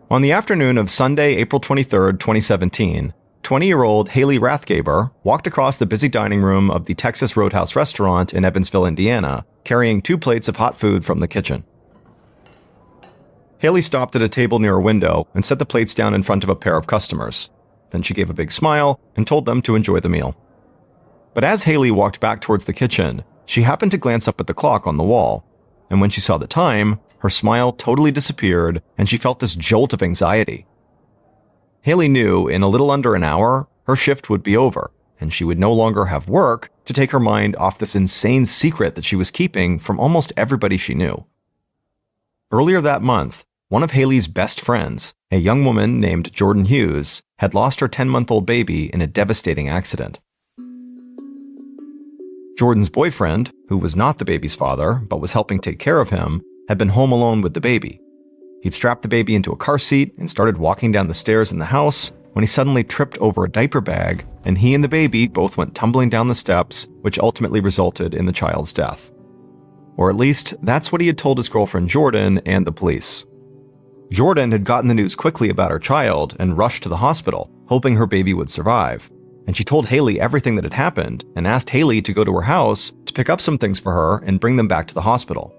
On the afternoon of Sunday, April 23, 2017, 20-year-old Haley Rathgaber walked across the busy dining room of the Texas Roadhouse restaurant in Evansville, Indiana, carrying 2 plates of hot food from the kitchen. Haley stopped at a table near a window and set the plates down in front of a pair of customers. Then she gave a big smile and told them to enjoy the meal. But as Haley walked back towards the kitchen, she happened to glance up at the clock on the wall, and when she saw the time, her smile totally disappeared and she felt this jolt of anxiety. Haley knew in a little under an hour, her shift would be over, and she would no longer have work to take her mind off this insane secret that she was keeping from almost everybody she knew. Earlier that month, one of Haley's best friends, a young woman named Jordan Hughes, had lost her 10-month-old baby in a devastating accident. Jordan's boyfriend, who was not the baby's father but was helping take care of him, had been home alone with the baby. He'd strapped the baby into a car seat and started walking down the stairs in the house when he suddenly tripped over a diaper bag, and he and the baby both went tumbling down the steps, which ultimately resulted in the child's death. Or at least, that's what he had told his girlfriend Jordan and the police. Jordan had gotten the news quickly about her child and rushed to the hospital, hoping her baby would survive. And she told Haley everything that had happened and asked Haley to go to her house to pick up some things for her and bring them back to the hospital.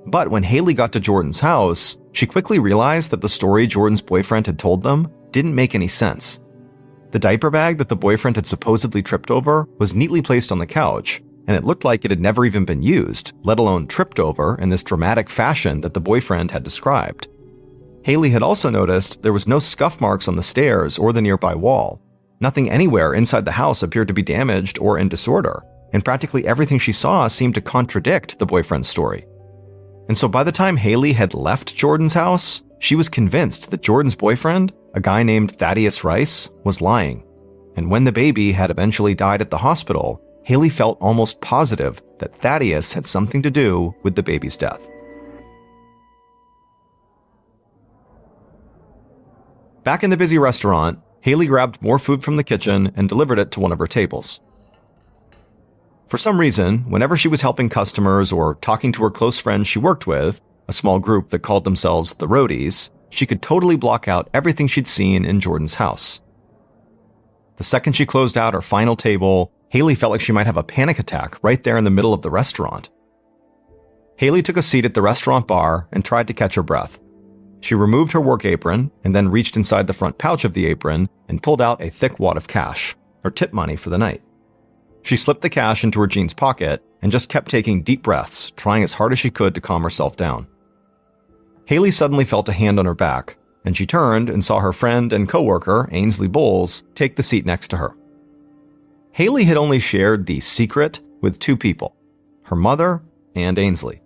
But when Haley got to Jordan's house, she quickly realized that the story Jordan's boyfriend had told them didn't make any sense. The diaper bag that the boyfriend had supposedly tripped over was neatly placed on the couch, and it looked like it had never even been used, let alone tripped over in this dramatic fashion that the boyfriend had described. Haley had also noticed there was no scuff marks on the stairs or the nearby wall. Nothing anywhere inside the house appeared to be damaged or in disorder, and practically everything she saw seemed to contradict the boyfriend's story. And so by the time Haley had left Jordan's house, she was convinced that Jordan's boyfriend, a guy named Thaddeus Rice, was lying. And when the baby had eventually died at the hospital, Haley felt almost positive that Thaddeus had something to do with the baby's death. Back in the busy restaurant, Haley grabbed more food from the kitchen and delivered it to one of her tables. For some reason, whenever she was helping customers or talking to her close friends she worked with, a small group that called themselves the Roadies, she could totally block out everything she'd seen in Jordan's house. The second she closed out her final table, Haley felt like she might have a panic attack right there in the middle of the restaurant. Haley took a seat at the restaurant bar and tried to catch her breath. She removed her work apron and then reached inside the front pouch of the apron and pulled out a thick wad of cash, her tip money for the night. She slipped the cash into her jeans pocket and just kept taking deep breaths, trying as hard as she could to calm herself down. Haley suddenly felt a hand on her back, and she turned and saw her friend and coworker, Ainsley Bowles, take the seat next to her. Haley had only shared the secret with 2 people, her mother and Ainsley.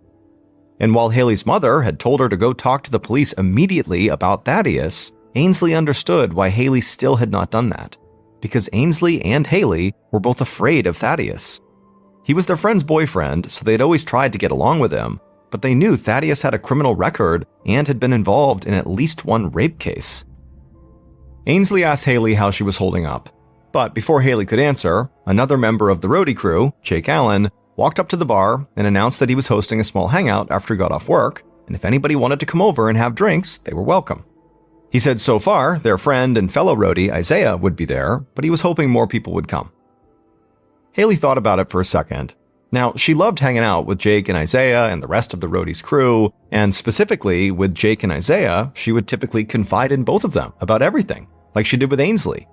And while Haley's mother had told her to go talk to the police immediately about Thaddeus, Ainsley understood why Haley still had not done that. Because Ainsley and Haley were both afraid of Thaddeus. He was their friend's boyfriend, so they'd always tried to get along with him, but they knew Thaddeus had a criminal record and had been involved in at least one rape case. Ainsley asked Haley how she was holding up, but before Haley could answer, another member of the roadie crew, Jake Allen, walked up to the bar and announced that he was hosting a small hangout after he got off work, and if anybody wanted to come over and have drinks, they were welcome. He said so far, their friend and fellow roadie, Isaiah, would be there, but he was hoping more people would come. Haley thought about it for a second. Now, she loved hanging out with Jake and Isaiah and the rest of the roadie's crew, and specifically with Jake and Isaiah, she would typically confide in both of them about everything, like she did with Ainsley.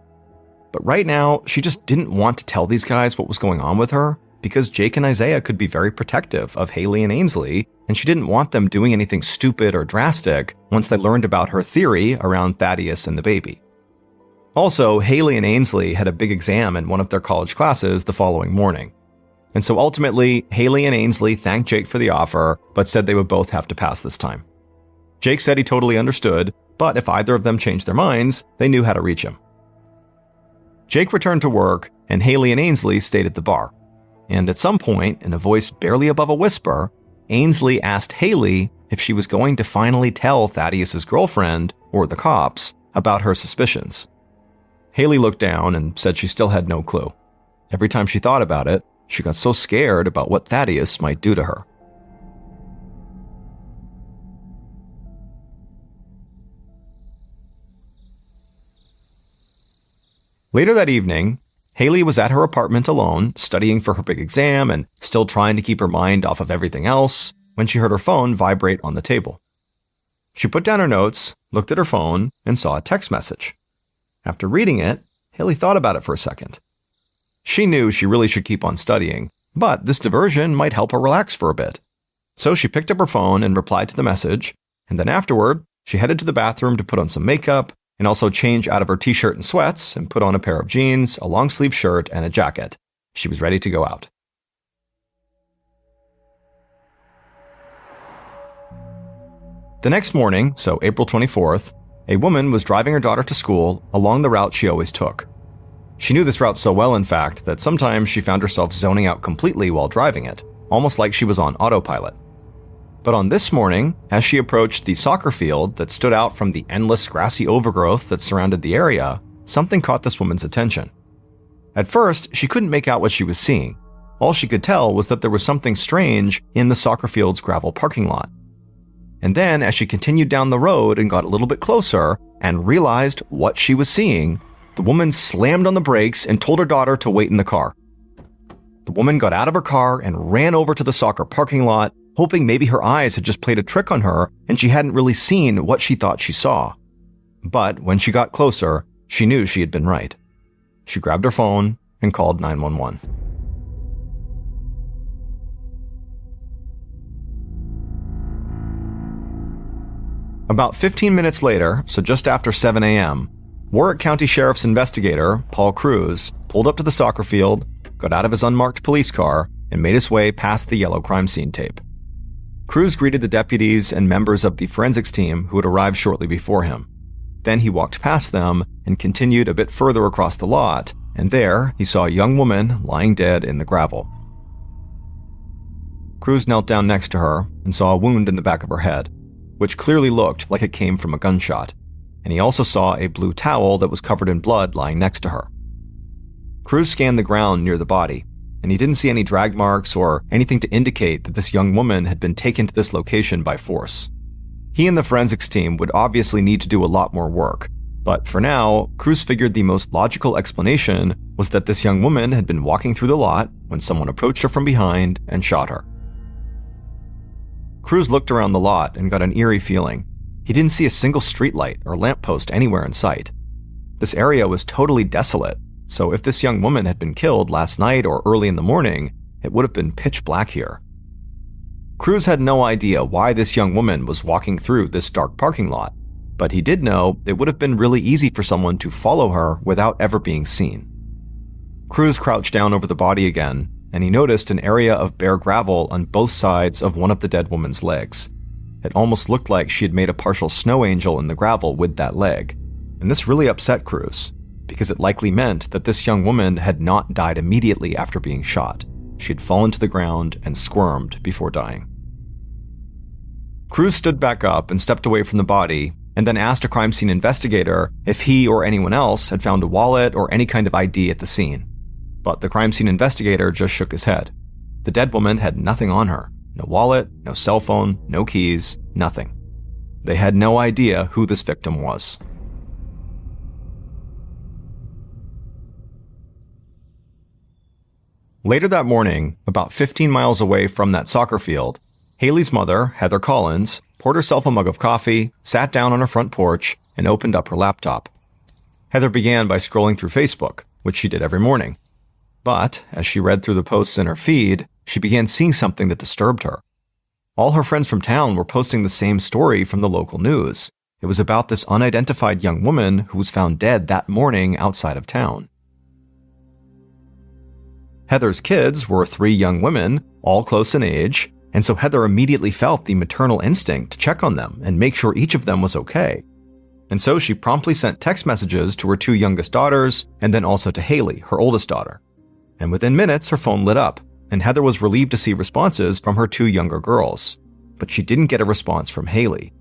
But right now, she just didn't want to tell these guys what was going on with her, because Jake and Isaiah could be very protective of Haley and Ainsley, and she didn't want them doing anything stupid or drastic once they learned about her theory around Thaddeus and the baby. Also, Haley and Ainsley had a big exam in one of their college classes the following morning. And so ultimately, Haley and Ainsley thanked Jake for the offer, but said they would both have to pass this time. Jake said he totally understood, but if either of them changed their minds, they knew how to reach him. Jake returned to work, and Haley and Ainsley stayed at the bar. And at some point, in a voice barely above a whisper, Ainsley asked Haley if she was going to finally tell Thaddeus's girlfriend, or the cops, about her suspicions. Haley looked down and said she still had no clue. Every time she thought about it, she got so scared about what Thaddeus might do to her. Later that evening, Haley was at her apartment alone, studying for her big exam and still trying to keep her mind off of everything else, when she heard her phone vibrate on the table. She put down her notes, looked at her phone, and saw a text message. After reading it, Haley thought about it for a second. She knew she really should keep on studying, but this diversion might help her relax for a bit. So she picked up her phone and replied to the message, and then afterward, she headed to the bathroom to put on some makeup and also change out of her t-shirt and sweats and put on a pair of jeans, a long-sleeve shirt, and a jacket. She was ready to go out. The next morning, so April 24th, a woman was driving her daughter to school along the route she always took. She knew this route so well, in fact, that sometimes she found herself zoning out completely while driving it, almost like she was on autopilot. But on this morning, as she approached the soccer field that stood out from the endless grassy overgrowth that surrounded the area, something caught this woman's attention. At first, she couldn't make out what she was seeing. All she could tell was that there was something strange in the soccer field's gravel parking lot. And then, as she continued down the road and got a little bit closer and realized what she was seeing, the woman slammed on the brakes and told her daughter to wait in the car. The woman got out of her car and ran over to the soccer parking lot, hoping maybe her eyes had just played a trick on her and she hadn't really seen what she thought she saw. But when she got closer, she knew she had been right. She grabbed her phone and called 911. About 15 minutes later, so just after 7 a.m., Warwick County Sheriff's investigator, Paul Cruz, pulled up to the soccer field, got out of his unmarked police car, and made his way past the yellow crime scene tape. Cruz greeted the deputies and members of the forensics team who had arrived shortly before him. Then he walked past them and continued a bit further across the lot, and there he saw a young woman lying dead in the gravel. Cruz knelt down next to her and saw a wound in the back of her head, which clearly looked like it came from a gunshot, and he also saw a blue towel that was covered in blood lying next to her. Cruz scanned the ground near the body, and he didn't see any drag marks or anything to indicate that this young woman had been taken to this location by force. He and the forensics team would obviously need to do a lot more work, but for now, Cruz figured the most logical explanation was that this young woman had been walking through the lot when someone approached her from behind and shot her. Cruz looked around the lot and got an eerie feeling. He didn't see a single streetlight or lamppost anywhere in sight. This area was totally desolate, so if this young woman had been killed last night or early in the morning, it would have been pitch black here. Cruz had no idea why this young woman was walking through this dark parking lot, but he did know it would have been really easy for someone to follow her without ever being seen. Cruz crouched down over the body again, and he noticed an area of bare gravel on both sides of one of the dead woman's legs. It almost looked like she had made a partial snow angel in the gravel with that leg, and this really upset Cruz, because it likely meant that this young woman had not died immediately after being shot. She had fallen to the ground and squirmed before dying. Cruz stood back up and stepped away from the body, and then asked a crime scene investigator if he or anyone else had found a wallet or any kind of ID at the scene. But the crime scene investigator just shook his head. The dead woman had nothing on her. No wallet, no cell phone, no keys, nothing. They had no idea who this victim was. Later that morning, about 15 miles away from that soccer field, Haley's mother, Heather Collins, poured herself a mug of coffee, sat down on her front porch, and opened up her laptop. Heather began by scrolling through Facebook, which she did every morning. But, as she read through the posts in her feed, she began seeing something that disturbed her. All her friends from town were posting the same story from the local news. It was about this unidentified young woman who was found dead that morning outside of town. Heather's kids were 3 young women, all close in age, and so Heather immediately felt the maternal instinct to check on them and make sure each of them was okay. And so she promptly sent text messages to her 2 youngest daughters and then also to Haley, her oldest daughter. And within minutes, her phone lit up, and Heather was relieved to see responses from her 2 younger girls. But she didn't get a response from Haley.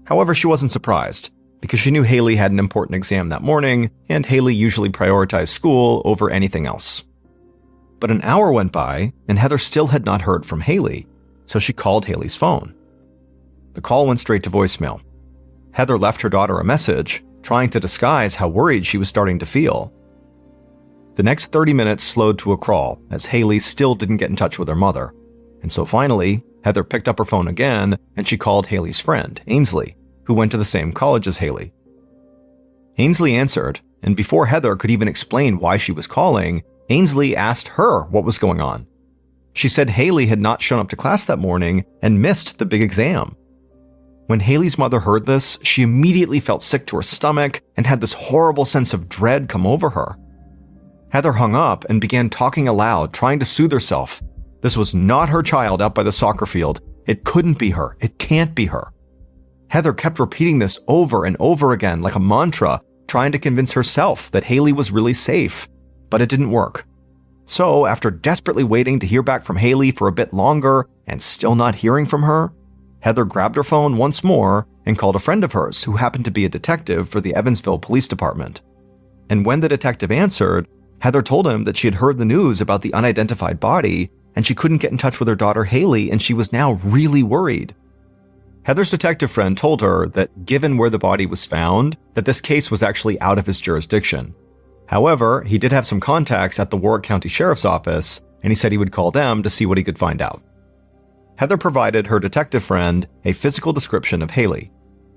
However, she wasn't surprised, because she knew Haley had an important exam that morning, and Haley usually prioritized school over anything else. But an hour went by, and Heather still had not heard from Haley, so she called Haley's phone. The call went straight to voicemail. Heather left her daughter a message, trying to disguise how worried she was starting to feel, The next 30 minutes slowed to a crawl as Haley still didn't get in touch with her mother. And so finally, Heather picked up her phone again and she called Haley's friend, Ainsley, who went to the same college as Haley. Ainsley answered, and before Heather could even explain why she was calling, Ainsley asked her what was going on. She said Haley had not shown up to class that morning and missed the big exam. When Haley's mother heard this, she immediately felt sick to her stomach and had this horrible sense of dread come over her. Heather hung up and began talking aloud, trying to soothe herself. This was not her child out by the soccer field. It couldn't be her. It can't be her. Heather kept repeating this over and over again like a mantra, trying to convince herself that Haley was really safe, but it didn't work. So, after desperately waiting to hear back from Haley for a bit longer and still not hearing from her, Heather grabbed her phone once more and called a friend of hers who happened to be a detective for the Evansville Police Department. And when the detective answered, Heather told him that she had heard the news about the unidentified body and she couldn't get in touch with her daughter Haley, and she was now really worried. Heather's detective friend told her that given where the body was found, that this case was actually out of his jurisdiction. However, he did have some contacts at the Warwick County Sheriff's Office, and he said he would call them to see what he could find out. Heather provided her detective friend a physical description of Haley.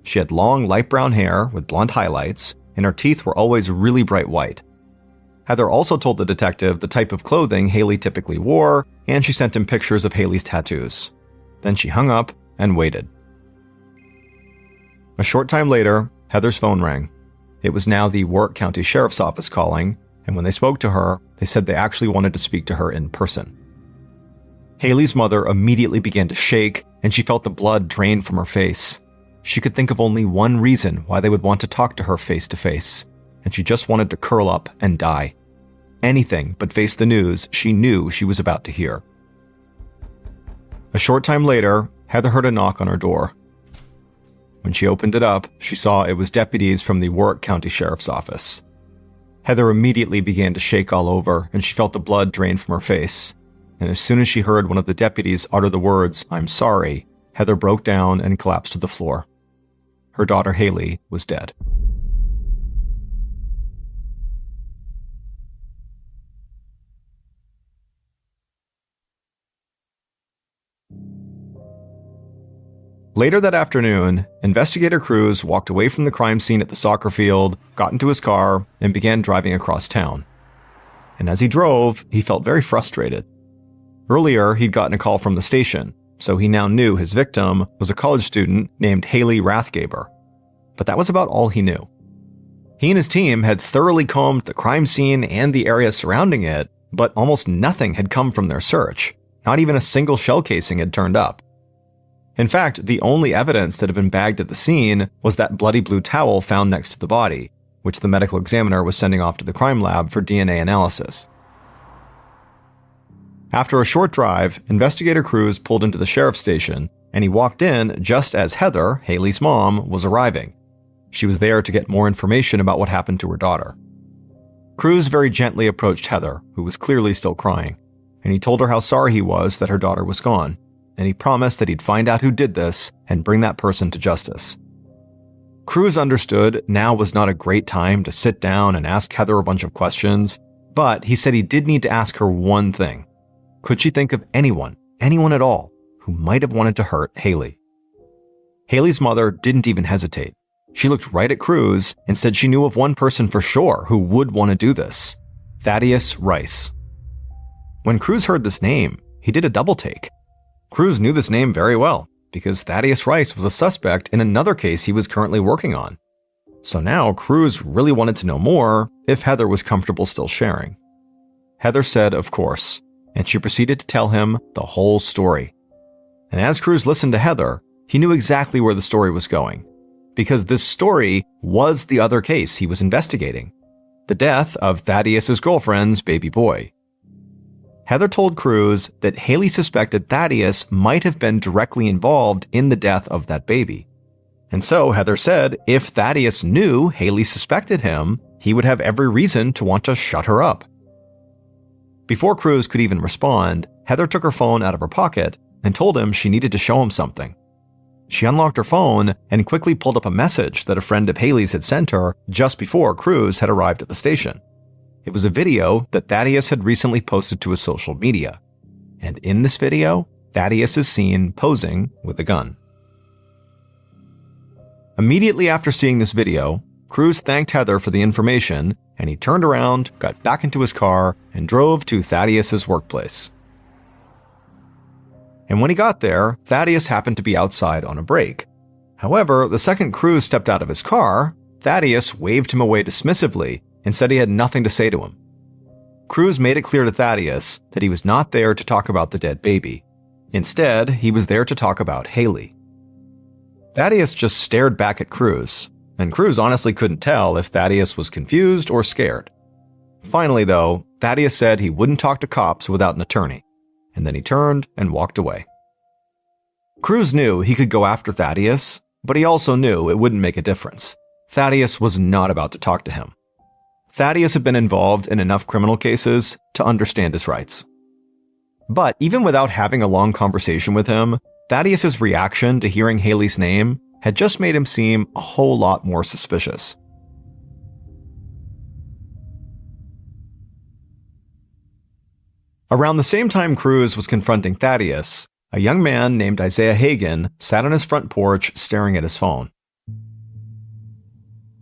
She had long light brown hair with blonde highlights, and her teeth were always really bright white. Heather also told the detective the type of clothing Haley typically wore, and she sent him pictures of Haley's tattoos. Then she hung up and waited. A short time later, Heather's phone rang. It was now the Warwick County Sheriff's Office calling, and when they spoke to her, they said they actually wanted to speak to her in person. Haley's mother immediately began to shake, and she felt the blood drain from her face. She could think of only one reason why they would want to talk to her face to face, and she just wanted to curl up and die. Anything but face the news she knew she was about to hear. A short time later, Heather heard a knock on her door. When she opened it up, she saw it was deputies from the Warwick County Sheriff's Office. Heather immediately began to shake all over, and she felt the blood drain from her face. And as soon as she heard one of the deputies utter the words, "I'm sorry," Heather broke down and collapsed to the floor. Her daughter Haley was dead. Later that afternoon, investigator Cruz walked away from the crime scene at the soccer field, got into his car, and began driving across town. And as he drove, he felt very frustrated. Earlier, he'd gotten a call from the station, so he now knew his victim was a college student named Haley Rathgaber. But that was about all he knew. He and his team had thoroughly combed the crime scene and the area surrounding it, but almost nothing had come from their search. Not even a single shell casing had turned up. In fact, the only evidence that had been bagged at the scene was that bloody blue towel found next to the body, which the medical examiner was sending off to the crime lab for DNA analysis. After a short drive, Investigator Cruz pulled into the sheriff's station, and he walked in just as Heather, Haley's mom, was arriving. She was there to get more information about what happened to her daughter. Cruz very gently approached Heather, who was clearly still crying, and he told her how sorry he was that her daughter was gone, and he promised that he'd find out who did this and bring that person to justice. Cruz understood now was not a great time to sit down and ask Heather a bunch of questions, but he said he did need to ask her one thing. Could she think of anyone at all, who might have wanted to hurt Haley? Haley's mother didn't even hesitate. She looked right at Cruz and said she knew of one person for sure who would want to do this: Thaddeus Rice. When Cruz heard this name, he did a double take. Cruz knew this name very well, because Thaddeus Rice was a suspect in another case he was currently working on. So now Cruz really wanted to know more if Heather was comfortable still sharing. Heather said, of course, and she proceeded to tell him the whole story. And as Cruz listened to Heather, he knew exactly where the story was going, because this story was the other case he was investigating: the death of Thaddeus's girlfriend's baby boy. Heather told Cruz that Haley suspected Thaddeus might have been directly involved in the death of that baby. And so Heather said if Thaddeus knew Haley suspected him, he would have every reason to want to shut her up. Before Cruz could even respond, Heather took her phone out of her pocket and told him she needed to show him something. She unlocked her phone and quickly pulled up a message that a friend of Haley's had sent her just before Cruz had arrived at the station. It was a video that Thaddeus had recently posted to his social media. And in this video, Thaddeus is seen posing with a gun. Immediately after seeing this video, Cruz thanked Heather for the information, and he turned around, got back into his car, and drove to Thaddeus's workplace. And when he got there, Thaddeus happened to be outside on a break. However, the second Cruz stepped out of his car, Thaddeus waved him away dismissively and said he had nothing to say to him. Cruz made it clear to Thaddeus that he was not there to talk about the dead baby. Instead, he was there to talk about Haley. Thaddeus just stared back at Cruz, and Cruz honestly couldn't tell if Thaddeus was confused or scared. Finally, though, Thaddeus said he wouldn't talk to cops without an attorney, and then he turned and walked away. Cruz knew he could go after Thaddeus, but he also knew it wouldn't make a difference. Thaddeus was not about to talk to him. Thaddeus had been involved in enough criminal cases to understand his rights. But even without having a long conversation with him, Thaddeus's reaction to hearing Haley's name had just made him seem a whole lot more suspicious. Around the same time Cruz was confronting Thaddeus, a young man named Isaiah Hagen sat on his front porch staring at his phone.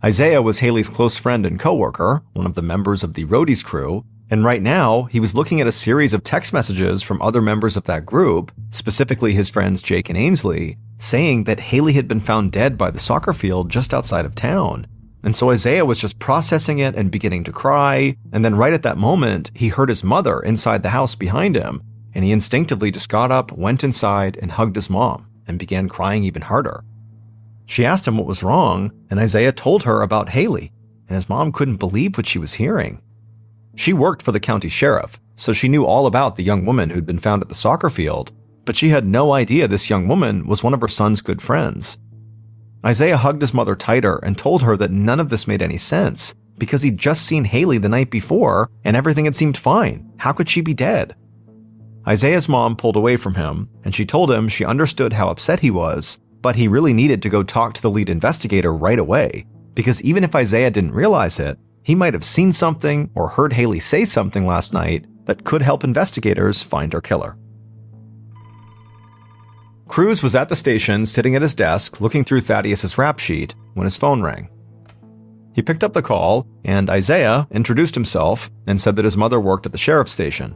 Isaiah was Haley's close friend and coworker, one of the members of the Roadies crew, and right now he was looking at a series of text messages from other members of that group, specifically his friends Jake and Ainsley, saying that Haley had been found dead by the soccer field just outside of town. And so Isaiah was just processing it and beginning to cry, and then right at that moment, he heard his mother inside the house behind him, and he instinctively just got up, went inside, and hugged his mom, and began crying even harder. She asked him what was wrong, and Isaiah told her about Haley, and his mom couldn't believe what she was hearing. She worked for the county sheriff, so she knew all about the young woman who'd been found at the soccer field, but she had no idea this young woman was one of her son's good friends. Isaiah hugged his mother tighter and told her that none of this made any sense, because he'd just seen Haley the night before, and everything had seemed fine. How could she be dead? Isaiah's mom pulled away from him, and she told him she understood how upset he was, but he really needed to go talk to the lead investigator right away, because even if Isaiah didn't realize it, he might have seen something or heard Haley say something last night that could help investigators find her killer. Cruz was at the station sitting at his desk looking through Thaddeus's rap sheet when his phone rang. He picked up the call, and Isaiah introduced himself and said that his mother worked at the sheriff's station.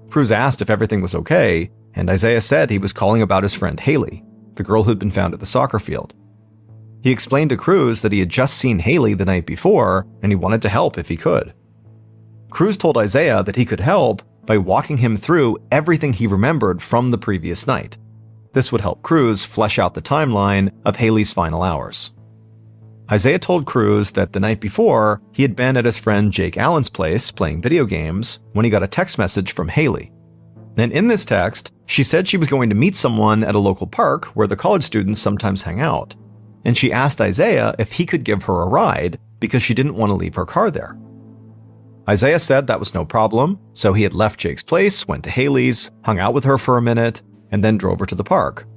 Cruz asked if everything was okay, and Isaiah said he was calling about his friend Haley, the girl who'd been found at the soccer field. He explained to Cruz that he had just seen Haley the night before, and he wanted to help if he could. Cruz told Isaiah that he could help by walking him through everything he remembered from the previous night. This would help Cruz flesh out the timeline of Haley's final hours. Isaiah told Cruz that the night before, he had been at his friend Jake Allen's place playing video games when he got a text message from Haley. And in this text, she said she was going to meet someone at a local park where the college students sometimes hang out. And she asked Isaiah if he could give her a ride because she didn't want to leave her car there. Isaiah said that was no problem, so he had left Jake's place, went to Haley's, hung out with her for a minute, and then drove her to the park.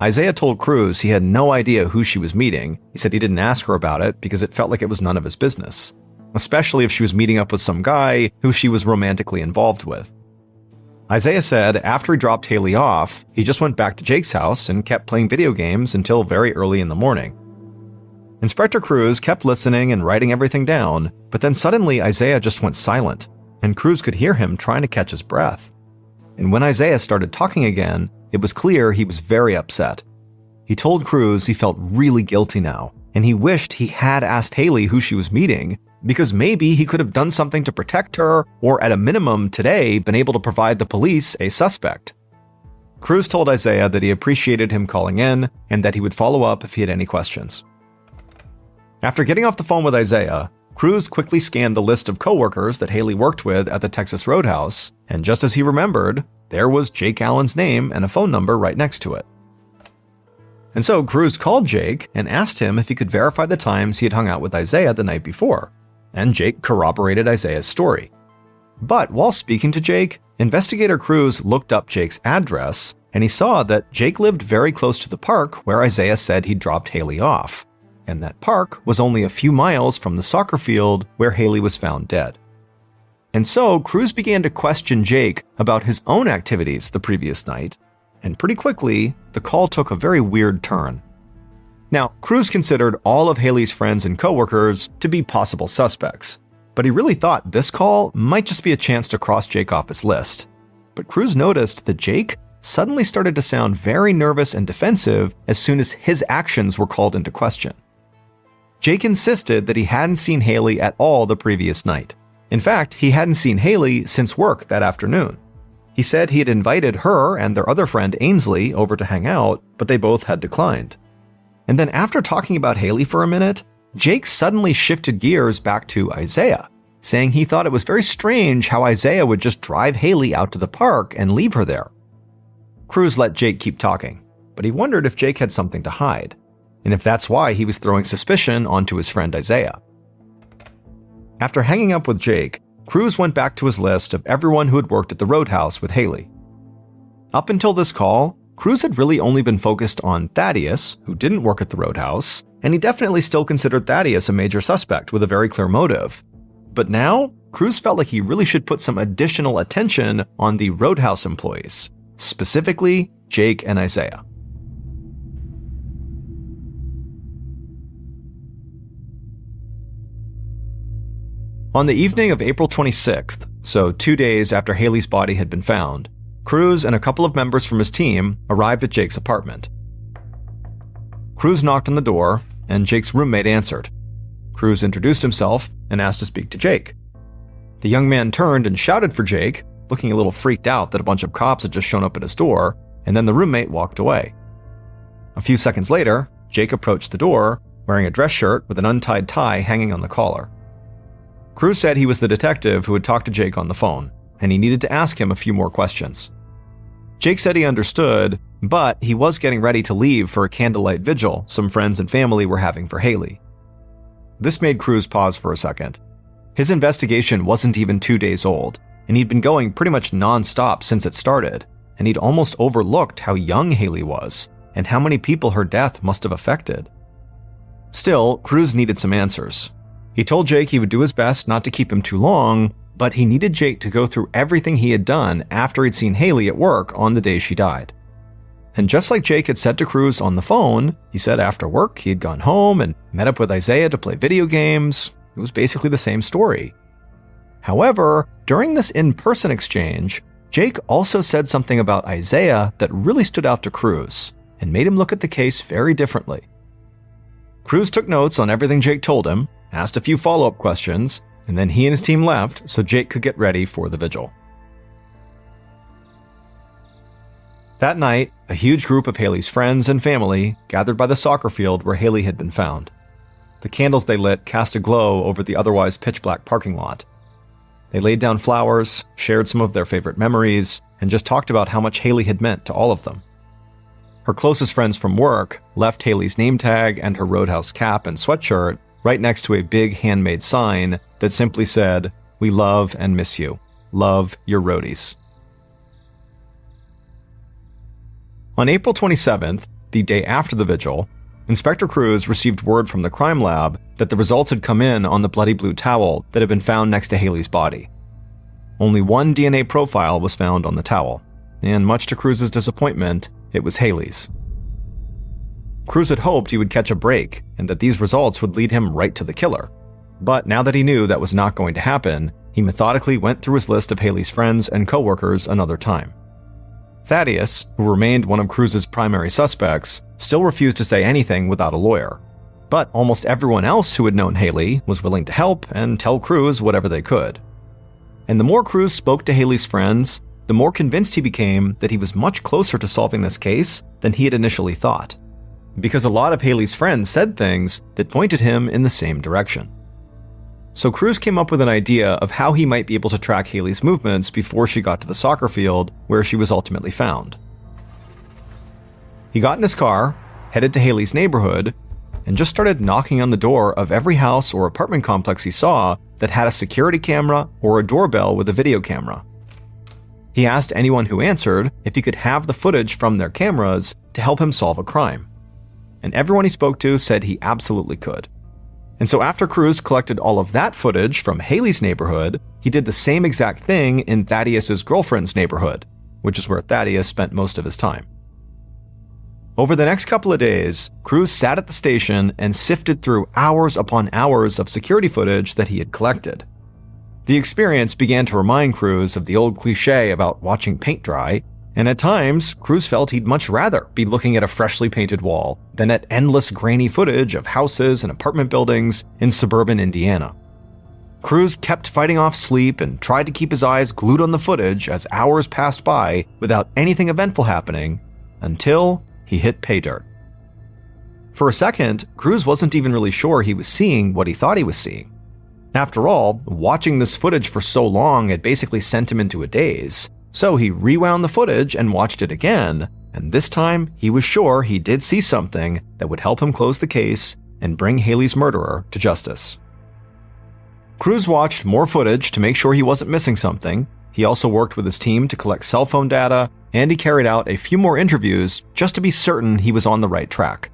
Isaiah told Cruz he had no idea who she was meeting. He said he didn't ask her about it because it felt like it was none of his business, especially if she was meeting up with some guy who she was romantically involved with. Isaiah said after he dropped Haley off, he just went back to Jake's house and kept playing video games until very early in the morning. Inspector Cruz kept listening and writing everything down, but then suddenly Isaiah just went silent, and Cruz could hear him trying to catch his breath. And when Isaiah started talking again, it was clear he was very upset. He told Cruz he felt really guilty now, and he wished he had asked Haley who she was meeting, because maybe he could have done something to protect her, or at a minimum today been able to provide the police a suspect. Cruz told Isaiah that he appreciated him calling in, and that he would follow up if he had any questions. After getting off the phone with Isaiah, Cruz quickly scanned the list of coworkers that Haley worked with at the Texas Roadhouse, and just as he remembered, there was Jake Allen's name and a phone number right next to it. And so Cruz called Jake and asked him if he could verify the times he had hung out with Isaiah the night before, and Jake corroborated Isaiah's story. But while speaking to Jake, investigator Cruz looked up Jake's address, and he saw that Jake lived very close to the park where Isaiah said he dropped Haley off, and that park was only a few miles from the soccer field where Haley was found dead. And so Cruz began to question Jake about his own activities the previous night, and pretty quickly, the call took a very weird turn. Now, Cruz considered all of Haley's friends and coworkers to be possible suspects, but he really thought this call might just be a chance to cross Jake off his list. But Cruz noticed that Jake suddenly started to sound very nervous and defensive as soon as his actions were called into question. Jake insisted that he hadn't seen Haley at all the previous night. In fact, he hadn't seen Haley since work that afternoon. He said he had invited her and their other friend Ainsley over to hang out, but they both had declined. And then after talking about Haley for a minute, Jake suddenly shifted gears back to Isaiah, saying he thought it was very strange how Isaiah would just drive Haley out to the park and leave her there. Cruz let Jake keep talking, but he wondered if Jake had something to hide, and if that's why he was throwing suspicion onto his friend Isaiah. After hanging up with Jake, Cruz went back to his list of everyone who had worked at the Roadhouse with Haley. Up until this call, Cruz had really only been focused on Thaddeus, who didn't work at the Roadhouse, and he definitely still considered Thaddeus a major suspect with a very clear motive. But now, Cruz felt like he really should put some additional attention on the Roadhouse employees, specifically Jake and Isaiah. On the evening of April 26th, so 2 days after Haley's body had been found, Cruz and a couple of members from his team arrived at Jake's apartment. Cruz knocked on the door, and Jake's roommate answered. Cruz introduced himself and asked to speak to Jake. The young man turned and shouted for Jake, looking a little freaked out that a bunch of cops had just shown up at his door, and then the roommate walked away. A few seconds later, Jake approached the door, wearing a dress shirt with an untied tie hanging on the collar. Cruz said he was the detective who had talked to Jake on the phone, and he needed to ask him a few more questions. Jake said he understood, but he was getting ready to leave for a candlelight vigil some friends and family were having for Haley. This made Cruz pause for a second. His investigation wasn't even 2 days old, and he'd been going pretty much non-stop since it started, and he'd almost overlooked how young Haley was, and how many people her death must have affected. Still, Cruz needed some answers. He told Jake he would do his best not to keep him too long, but he needed Jake to go through everything he had done after he'd seen Haley at work on the day she died. And just like Jake had said to Cruz on the phone, he said after work he had gone home and met up with Isaiah to play video games. It was basically the same story. However, during this in-person exchange, Jake also said something about Isaiah that really stood out to Cruz and made him look at the case very differently. Cruz took notes on everything Jake told him, asked a few follow-up questions, and then he and his team left so Jake could get ready for the vigil. That night, a huge group of Haley's friends and family gathered by the soccer field where Haley had been found. The candles they lit cast a glow over the otherwise pitch-black parking lot. They laid down flowers, shared some of their favorite memories, and just talked about how much Haley had meant to all of them. Her closest friends from work left Haley's name tag and her Roadhouse cap and sweatshirt right next to a big handmade sign that simply said, "We love and miss you. Love, your roadies." On April 27th, the day after the vigil, Inspector Cruz received word from the crime lab that the results had come in on the bloody blue towel that had been found next to Haley's body. Only one DNA profile was found on the towel, and much to Cruz's disappointment, it was Haley's. Cruz had hoped he would catch a break and that these results would lead him right to the killer. But now that he knew that was not going to happen, he methodically went through his list of Haley's friends and coworkers another time. Thaddeus, who remained one of Cruz's primary suspects, still refused to say anything without a lawyer. But almost everyone else who had known Haley was willing to help and tell Cruz whatever they could. And the more Cruz spoke to Haley's friends, the more convinced he became that he was much closer to solving this case than he had initially thought, because a lot of Haley's friends said things that pointed him in the same direction. So Cruz came up with an idea of how he might be able to track Haley's movements before she got to the soccer field where she was ultimately found. He got in his car, headed to Haley's neighborhood, and just started knocking on the door of every house or apartment complex he saw that had a security camera or a doorbell with a video camera. He asked anyone who answered if he could have the footage from their cameras to help him solve a crime. And everyone he spoke to said he absolutely could. And so after Cruz collected all of that footage from Haley's neighborhood, he did the same exact thing in Thaddeus's girlfriend's neighborhood, which is where Thaddeus spent most of his time. Over the next couple of days, Cruz sat at the station and sifted through hours upon hours of security footage that he had collected. The experience began to remind Cruz of the old cliche about watching paint dry, and at times, Cruz felt he'd much rather be looking at a freshly painted wall than at endless grainy footage of houses and apartment buildings in suburban Indiana. Cruz kept fighting off sleep and tried to keep his eyes glued on the footage as hours passed by without anything eventful happening, until he hit pay dirt. For a second, Cruz wasn't even really sure he was seeing what he thought he was seeing. After all, watching this footage for so long had basically sent him into a daze. So he rewound the footage and watched it again, and this time he was sure he did see something that would help him close the case and bring Haley's murderer to justice. Cruz watched more footage to make sure he wasn't missing something. He also worked with his team to collect cell phone data, and he carried out a few more interviews just to be certain he was on the right track.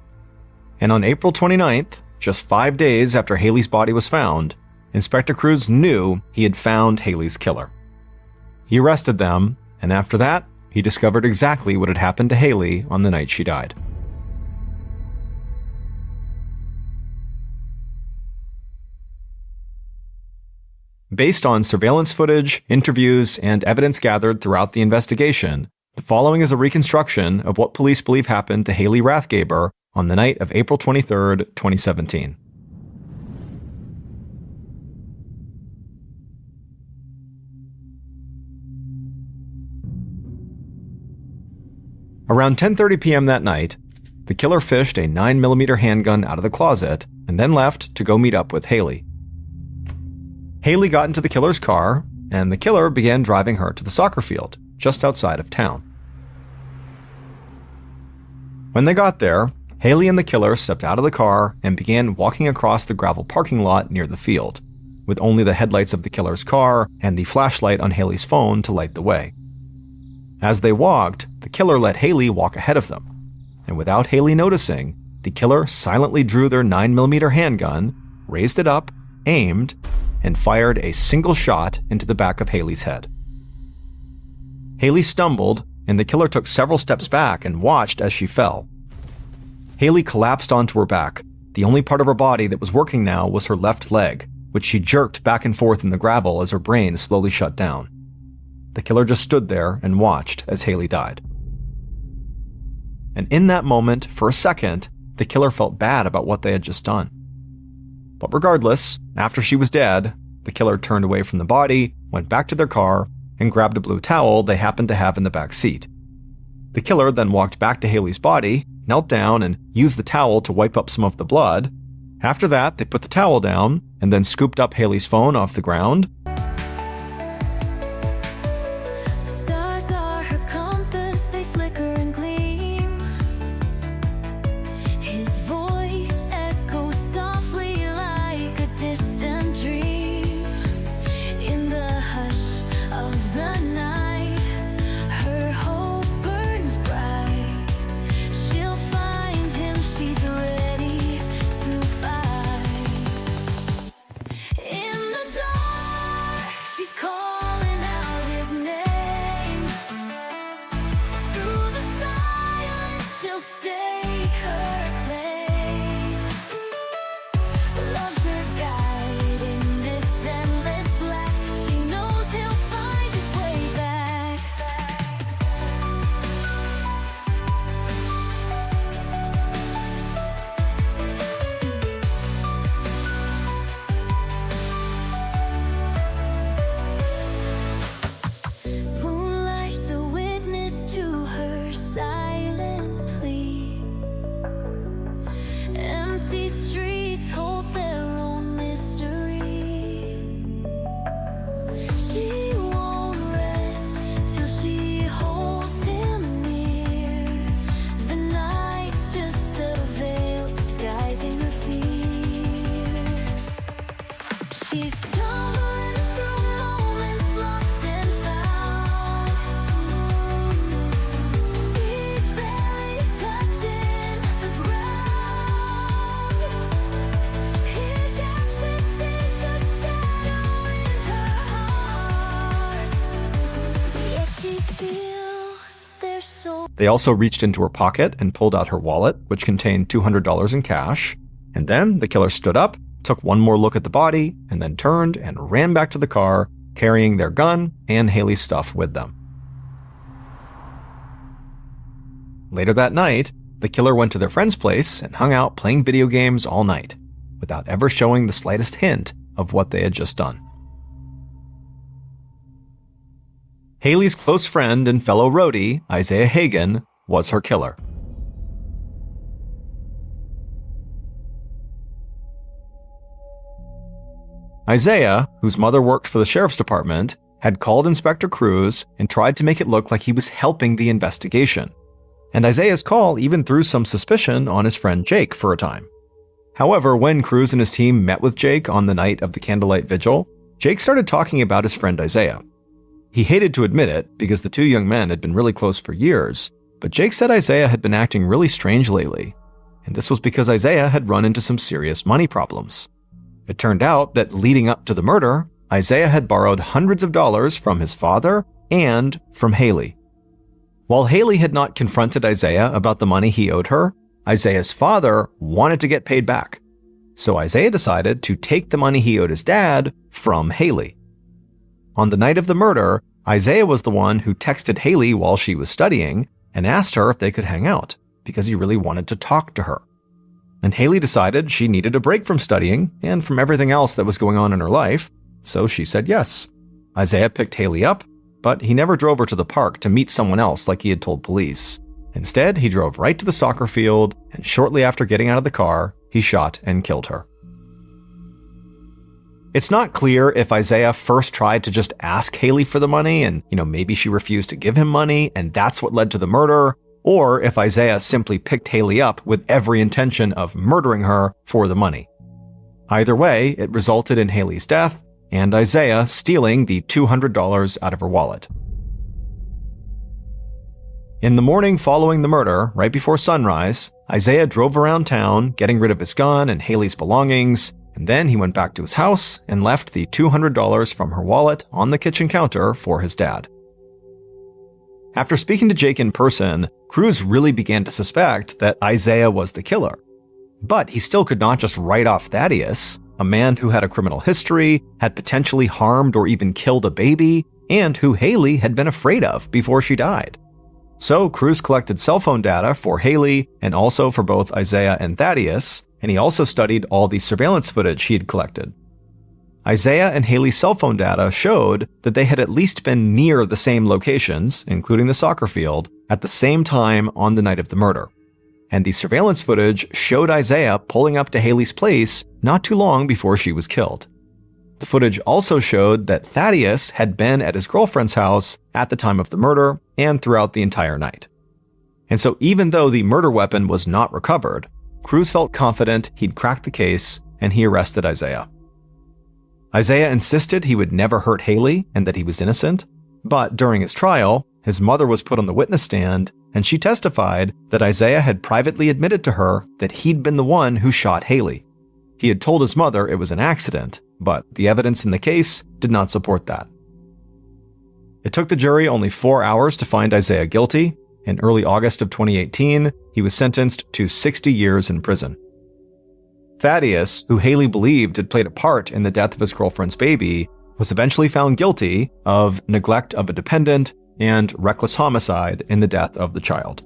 And on April 29th, just 5 days after Haley's body was found, Inspector Cruz knew he had found Haley's killer. He arrested them, and after that, he discovered exactly what had happened to Haley on the night she died. Based on surveillance footage, interviews, and evidence gathered throughout the investigation, the following is a reconstruction of what police believe happened to Haley Rathgaber on the night of April 23, 2017. Around 10:30 p.m. that night, the killer fished a 9mm handgun out of the closet and then left to go meet up with Haley. Haley got into the killer's car, and the killer began driving her to the soccer field just outside of town. When they got there, Haley and the killer stepped out of the car and began walking across the gravel parking lot near the field, with only the headlights of the killer's car and the flashlight on Haley's phone to light the way. As they walked, the killer let Haley walk ahead of them, and without Haley noticing, the killer silently drew their 9mm handgun, raised it up, aimed, and fired a single shot into the back of Haley's head. Haley stumbled, and the killer took several steps back and watched as she fell. Haley collapsed onto her back. The only part of her body that was working now was her left leg, which she jerked back and forth in the gravel as her brain slowly shut down. The killer just stood there and watched as Haley died. And in that moment, for a second, the killer felt bad about what they had just done. But regardless, after she was dead, the killer turned away from the body, went back to their car, and grabbed a blue towel they happened to have in the back seat. The killer then walked back to Haley's body, knelt down, and used the towel to wipe up some of the blood. After that, they put the towel down, and then scooped up Haley's phone off the ground, They also reached into her pocket and pulled out her wallet, which contained $200 in cash. And then the killer stood up, took one more look at the body, and then turned and ran back to the car, carrying their gun and Haley's stuff with them. Later that night, the killer went to their friend's place and hung out playing video games all night, without ever showing the slightest hint of what they had just done. Haley's close friend and fellow roadie, Isaiah Hagen, was her killer. Isaiah, whose mother worked for the sheriff's department, had called Inspector Cruz and tried to make it look like he was helping the investigation. And Isaiah's call even threw some suspicion on his friend Jake for a time. However, when Cruz and his team met with Jake on the night of the candlelight vigil, Jake started talking about his friend Isaiah. He hated to admit it because the two young men had been really close for years, but Jake said Isaiah had been acting really strange lately, and this was because Isaiah had run into some serious money problems. It turned out that leading up to the murder, Isaiah had borrowed hundreds of dollars from his father and from Haley. While Haley had not confronted Isaiah about the money he owed her, Isaiah's father wanted to get paid back. So Isaiah decided to take the money he owed his dad from Haley. On the night of the murder, Isaiah was the one who texted Haley while she was studying and asked her if they could hang out, because he really wanted to talk to her. And Haley decided she needed a break from studying and from everything else that was going on in her life, so she said yes. Isaiah picked Haley up, but he never drove her to the park to meet someone else like he had told police. Instead, he drove right to the soccer field, and shortly after getting out of the car, he shot and killed her. It's not clear if Isaiah first tried to just ask Haley for the money and, maybe she refused to give him money and that's what led to the murder, or if Isaiah simply picked Haley up with every intention of murdering her for the money. Either way, it resulted in Haley's death and Isaiah stealing the $200 out of her wallet. In the morning following the murder, right before sunrise, Isaiah drove around town, getting rid of his gun and Haley's belongings, and then he went back to his house and left the $200 from her wallet on the kitchen counter for his dad. After speaking to Jake in person, Cruz really began to suspect that Isaiah was the killer. But he still could not just write off Thaddeus, a man who had a criminal history, had potentially harmed or even killed a baby, and who Haley had been afraid of before she died. So Cruz collected cell phone data for Haley and also for both Isaiah and Thaddeus, and he also studied all the surveillance footage he had collected. Isaiah and Haley's cell phone data showed that they had at least been near the same locations, including the soccer field, at the same time on the night of the murder. And the surveillance footage showed Isaiah pulling up to Haley's place not too long before she was killed. The footage also showed that Thaddeus had been at his girlfriend's house at the time of the murder and throughout the entire night. And so even though the murder weapon was not recovered, Cruz felt confident he'd cracked the case, and he arrested Isaiah. Isaiah insisted he would never hurt Haley and that he was innocent, but during his trial, his mother was put on the witness stand, and she testified that Isaiah had privately admitted to her that he'd been the one who shot Haley. He had told his mother it was an accident, but the evidence in the case did not support that. It took the jury only 4 hours to find Isaiah guilty. In early August of 2018, he was sentenced to 60 years in prison. Thaddeus, who Haley believed had played a part in the death of his girlfriend's baby, was eventually found guilty of neglect of a dependent and reckless homicide in the death of the child.